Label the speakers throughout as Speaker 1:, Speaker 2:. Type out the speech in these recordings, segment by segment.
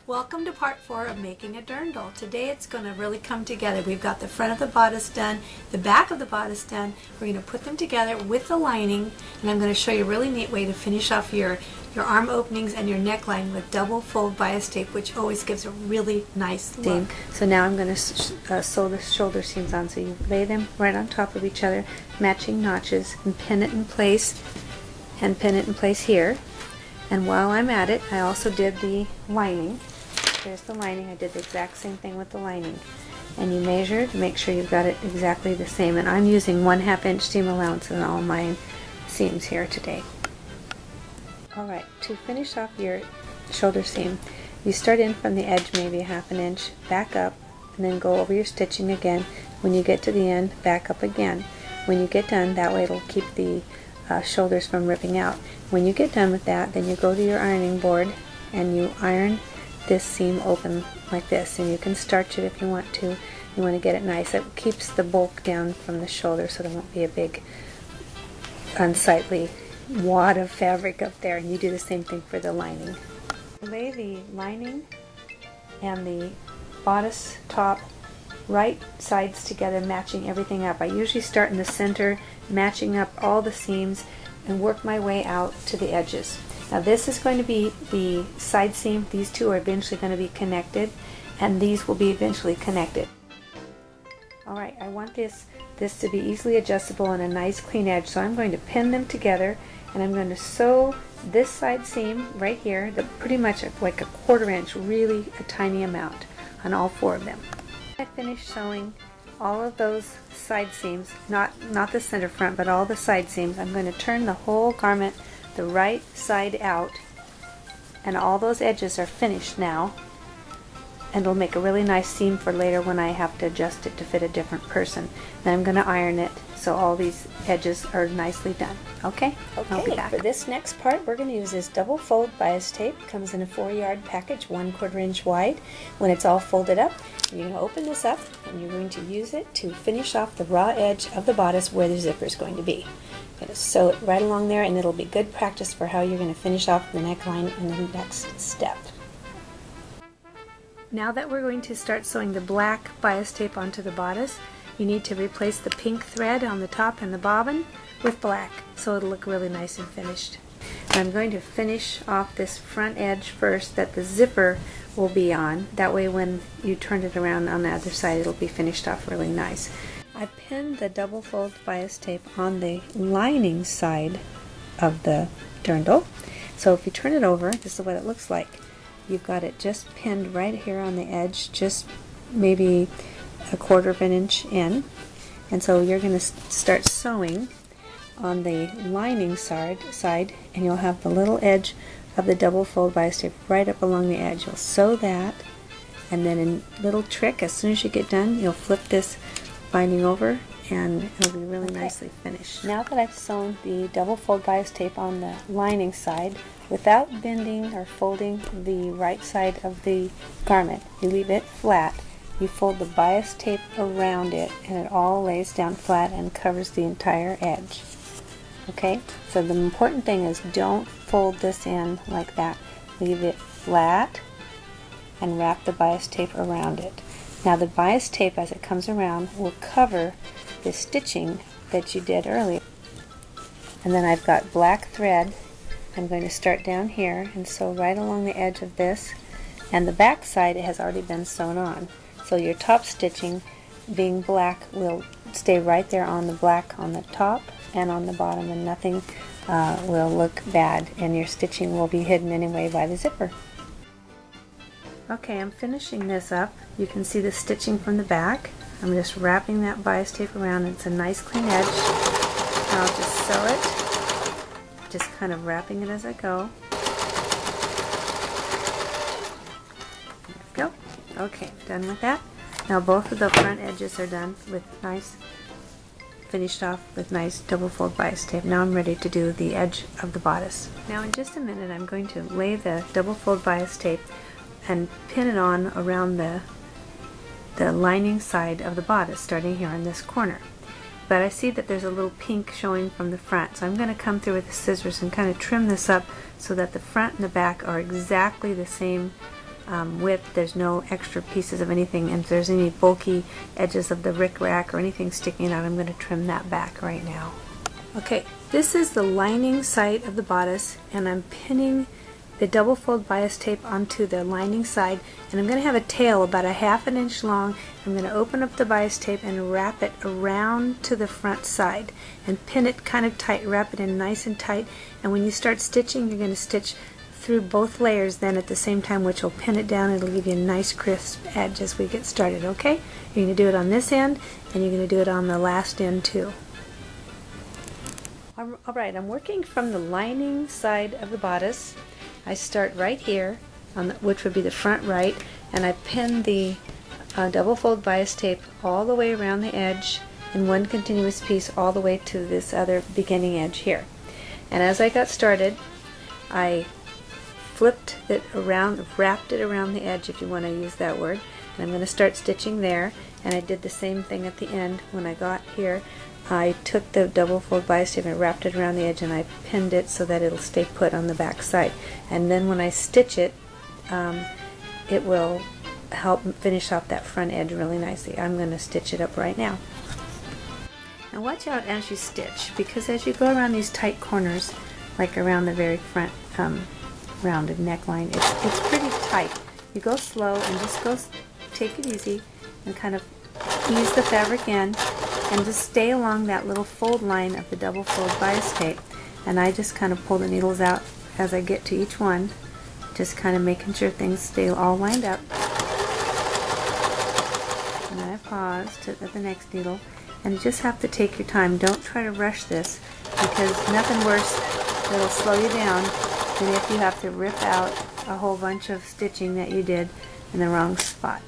Speaker 1: Welcome to part 4 of making a dirndl. Today it's going to really come together. We've got the front of the bodice done, the back of the bodice done. We're going to put them together with the lining, and I'm going to show you a really neat way to finish off your arm openings and your neckline with double fold bias tape, which always gives a really nice look.
Speaker 2: So now I'm going to sew the shoulder seams on. So you lay them right on top of each other, matching notches, and pin it in place, and pin it in place here. And while I'm at it, I also did the lining. Here's the lining. I did the exact same thing with the lining. And you measure to make sure you've got it exactly the same. And I'm using 1/2 inch seam allowance in all my seams here today. Alright, to finish off your shoulder seam, you start in from the edge maybe 1/2 inch, back up, and then go over your stitching again. When you get to the end, back up again. When you get done, that way it'll keep the shoulders from ripping out. When you get done with that, then you go to your ironing board and you iron this seam open like this, and you can starch it if you want to. You want to get it nice. It keeps the bulk down from the shoulder so there won't be a big unsightly wad of fabric up there, and you do the same thing for the lining. Lay the lining and the bodice top right sides together, matching everything up. I usually start in the center, matching up all the seams, and work my way out to the edges. Now this is going to be the side seam. These two are eventually going to be connected, and these will be eventually connected. Alright, I want this to be easily adjustable and a nice clean edge, so I'm going to pin them together, and I'm going to sew this side seam right here, pretty much like a 1/4 inch, really a tiny amount on all 4 of them. I finished sewing all of those side seams, not the center front, but all the side seams. I'm going to turn the whole garment the right side out, and all those edges are finished now, and it'll make a really nice seam for later when I have to adjust it to fit a different person. Then I'm going to iron it so all these edges are nicely done. Okay, I'll be back.
Speaker 1: For this next part, we're going to use this double fold bias tape. It comes in a 4-yard package, 1/4 inch wide. When it's all folded up, you're going to open this up, and you're going to use it to finish off the raw edge of the bodice where the zipper is going to be. You're going to sew it right along there, and it'll be good practice for how you're going to finish off the neckline in the next step. Now that we're going to start sewing the black bias tape onto the bodice, you need to replace the pink thread on the top and the bobbin with black, so it'll look really nice and finished. I'm going to finish off this front edge first that the zipper will be on. That way when you turn it around on the other side, it'll be finished off really nice. I pinned the double fold bias tape on the lining side of the dirndl. So if you turn it over, this is what it looks like. You've got it just pinned right here on the edge, just maybe a 1/4 inch in. And so you're going to start sewing on the lining side, and you'll have the little edge of the double fold bias tape right up along the edge. You'll sew that, and then a little trick, as soon as you get done, you'll flip this binding over, and it'll be really nicely finished. Now that I've sewn the double fold bias tape on the lining side, without bending or folding the right side of the garment, you leave it flat. You fold the bias tape around it, and it all lays down flat and covers the entire edge. Okay, so the important thing is don't fold this in like that. Leave it flat and wrap the bias tape around it. Now the bias tape, as it comes around, will cover the stitching that you did earlier. And then I've got black thread. I'm going to start down here and sew right along the edge of this, and the back side has already been sewn on. So your top stitching, being black, will stay right there on the black on the top and on the bottom, and nothing will look bad, and your stitching will be hidden anyway by the zipper. Okay, I'm finishing this up. You can see the stitching from the back. I'm just wrapping that bias tape around. It's a nice clean edge. And I'll just sew it, just kind of wrapping it as I go. There we go. Okay, done with that. Now both of the front edges are done with nice, finished off with nice double fold bias tape. Now I'm ready to do the edge of the bodice. Now in just a minute I'm going to lay the double fold bias tape and pin it on around the lining side of the bodice, starting here in this corner. But I see that there's a little pink showing from the front, so I'm going to come through with the scissors and kind of trim this up so that the front and the back are exactly the same
Speaker 2: width. There's no extra pieces of anything, and if there's any bulky edges of the rickrack or anything sticking out, I'm going to trim that back right now. Okay, this is the lining side of the bodice, and I'm pinning the double fold bias tape onto the lining side, and I'm going to have a tail about a ½ inch long. I'm going to open up the bias tape and wrap it around to the front side and pin it kind of tight, wrap it in nice and tight, and when you start stitching, you're going to stitch through both layers then at the same time, which will pin it down. It'll give you a nice crisp edge as we get started. Okay, you're going to do it on this end, and you're going to do it on the last end too. Alright, I'm working from the lining side of the bodice. I start right here, which would be the front right, and I pin the double fold bias tape all the way around the edge in one continuous piece all the way to this other beginning edge here. And as I got started, I flipped it around, wrapped it around the edge, if you want to use that word, and I'm going to start stitching there, and I did the same thing at the end. When I got here, I took the double fold bias tape and wrapped it around the edge, and I pinned it so that it'll stay put on the back side. And then when I stitch it, it will help finish off that front edge really nicely. I'm going to stitch it up right now. Now watch out as you stitch, because as you go around these tight corners, like around the very front rounded neckline, it's pretty tight. You go slow and just take it easy and kind of ease the fabric in, and just stay along that little fold line of the double fold bias tape. And I just kind of pull the needles out as I get to each one, just kind of making sure things stay all lined up. And then I pause at the next needle, and you just have to take your time. Don't try to rush this, because nothing worse that'll slow you down than if you have to rip out a whole bunch of stitching that you did in the wrong spot.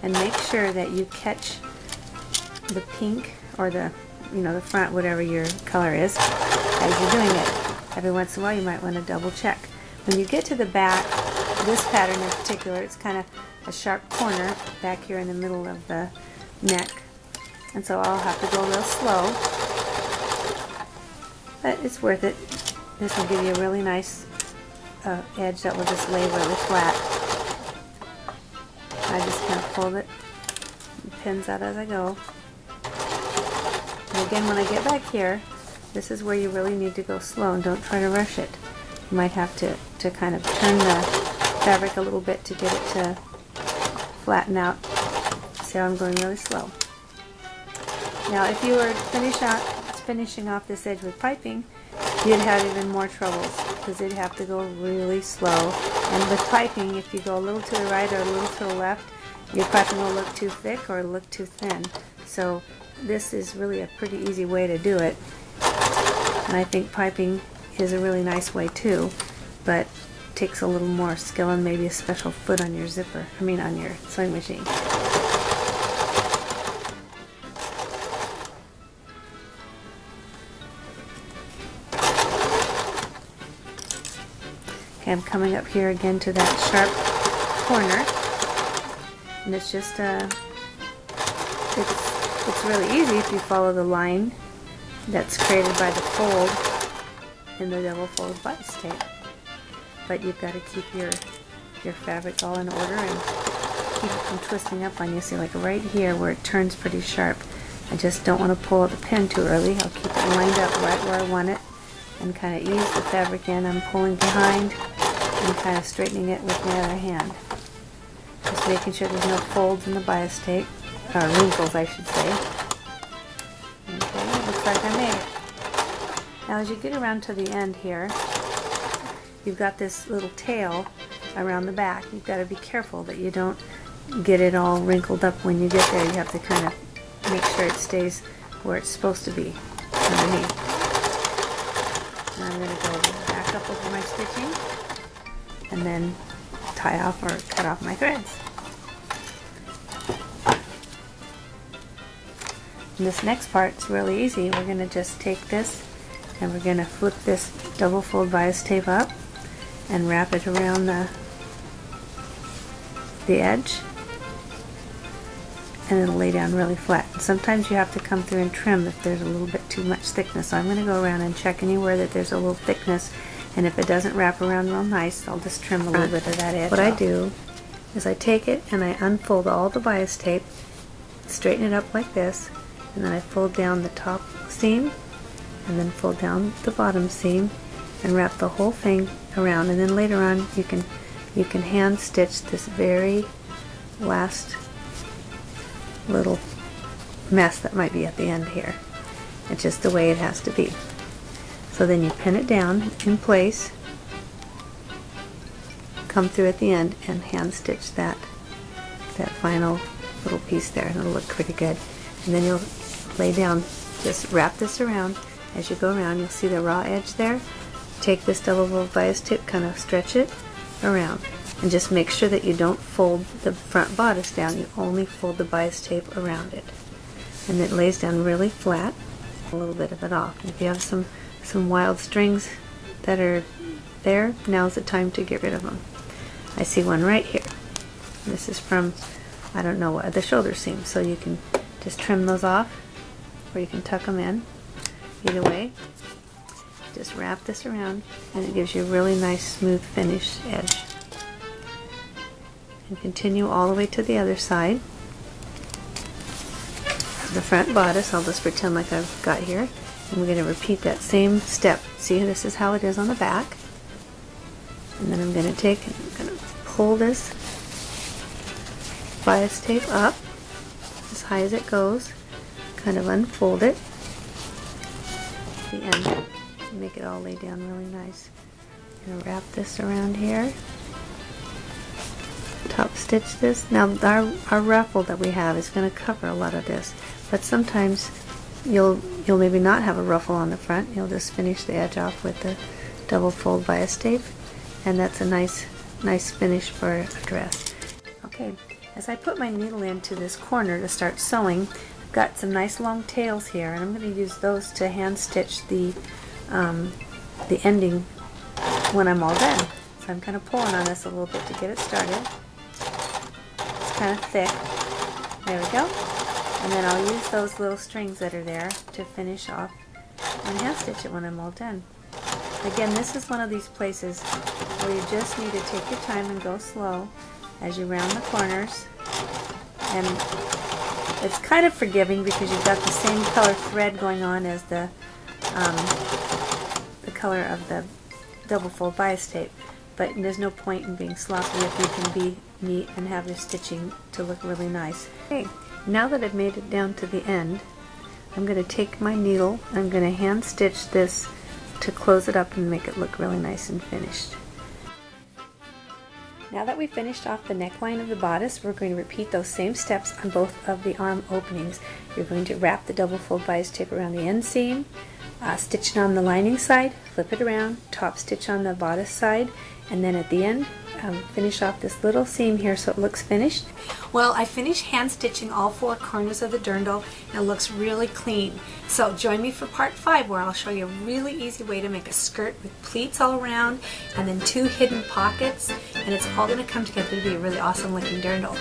Speaker 2: And make sure that you catch the pink or the front, whatever your color is, as you're doing it. Every once in a while you might want to double check. When you get to the back, this pattern in particular, it's kind of a sharp corner back here in the middle of the neck, and so I'll have to go real slow, but it's worth it. This will give you a really nice edge that will just lay really flat. I just kind of fold it, pins out as I go. And again, when I get back here, this is where you really need to go slow, and don't try to rush it. You might have to kind of turn the fabric a little bit to get it to flatten out. See how I'm going really slow. Now if you were finishing off this edge with piping, you'd have even more troubles, because you'd have to go really slow. And with piping, if you go a little to the right or a little to the left, your piping will look too thick or look too thin. So this is really a pretty easy way to do it, and I think piping is a really nice way too, but takes a little more skill and maybe a special foot on your zipper, on your sewing machine. Okay, I'm coming up here again to that sharp corner, and it's just it's really easy if you follow the line that's created by the fold in the double fold bias tape. But you've got to keep your fabric all in order and keep it from twisting up on you. See, like right here where it turns pretty sharp, I just don't want to pull the pin too early. I'll keep it lined up right where I want it and kind of ease the fabric in. I'm pulling behind and kind of straightening it with my other hand. Just making sure there's no folds in the bias tape. Wrinkles, I should say. Okay, looks like I made it. Now as you get around to the end here, you've got this little tail around the back. You've got to be careful that you don't get it all wrinkled up when you get there. You have to kind of make sure it stays where it's supposed to be underneath. Now I'm going to go back up over my stitching and then tie off or cut off my threads. And this next part's really easy. We're going to just take this and we're going to flip this double fold bias tape up and wrap it around the edge, and it'll lay down really flat. And sometimes you have to come through and trim if there's a little bit too much thickness. So I'm going to go around and check anywhere that there's a little thickness, and if it doesn't wrap around real nice, I'll just trim a little bit of that edge. What I do is I take it and I unfold all the bias tape, straighten it up like this, and then I fold down the top seam and then fold down the bottom seam and wrap the whole thing around, and then later on you can hand stitch this very last little mess that might be at the end here. It's just the way it has to be. So then you pin it down in place, come through at the end and hand stitch that final little piece there, and it'll look pretty good. And then you'll lay down, just wrap this around. As you go around, you'll see the raw edge there. Take this double fold bias tape, kind of stretch it around, and just make sure that you don't fold the front bodice down. You only fold the bias tape around it, and it lays down really flat. A little bit of it off. And if you have some wild strings that are there, now's the time to get rid of them. I see one right here. This is from, I don't know what, the shoulder seam, so you can just trim those off, or you can tuck them in. Either way, just wrap this around and it gives you a really nice smooth finished edge. And continue all the way to the other side. The front bodice, I'll just pretend like I've got here, and we're going to repeat that same step. See, this is how it is on the back. And then I'm going to take and I'm going to pull this bias tape up as high as it goes, kind of unfold it at the end, and make it all lay down really nice. I'm going to wrap this around here, top stitch this. Now our ruffle that we have is going to cover a lot of this, but sometimes you'll maybe not have a ruffle on the front. You'll just finish the edge off with the double fold bias tape, and that's a nice finish for a dress. Okay, as I put my needle into this corner to start sewing, I've got some nice long tails here, and I'm going to use those to hand stitch the ending when I'm all done. So I'm kind of pulling on this a little bit to get it started. It's kind of thick. There we go. And then I'll use those little strings that are there to finish off and hand stitch it when I'm all done. Again, this is one of these places where you just need to take your time and go slow as you round the corners. And it's kind of forgiving because you've got the same color thread going on as the color of the double fold bias tape. But there's no point in being sloppy if you can be neat and have your stitching to look really nice. Okay, now that I've made it down to the end, I'm going to take my needle, I'm going to hand stitch this to close it up and make it look really nice and finished. Now that we've finished off the neckline of the bodice, we're going to repeat those same steps on both of the arm openings. You're going to wrap the double fold bias tape around the end seam, stitch it on the lining side, flip it around, top stitch on the bodice side, and then at the end finish off this little seam here so it looks finished. Well, I finished hand stitching all four corners of the dirndl and it looks really clean. So join me for part 5 where I'll show you a really easy way to make a skirt with pleats all around and then 2 hidden pockets, and it's all going to come together to be a really awesome looking dirndl.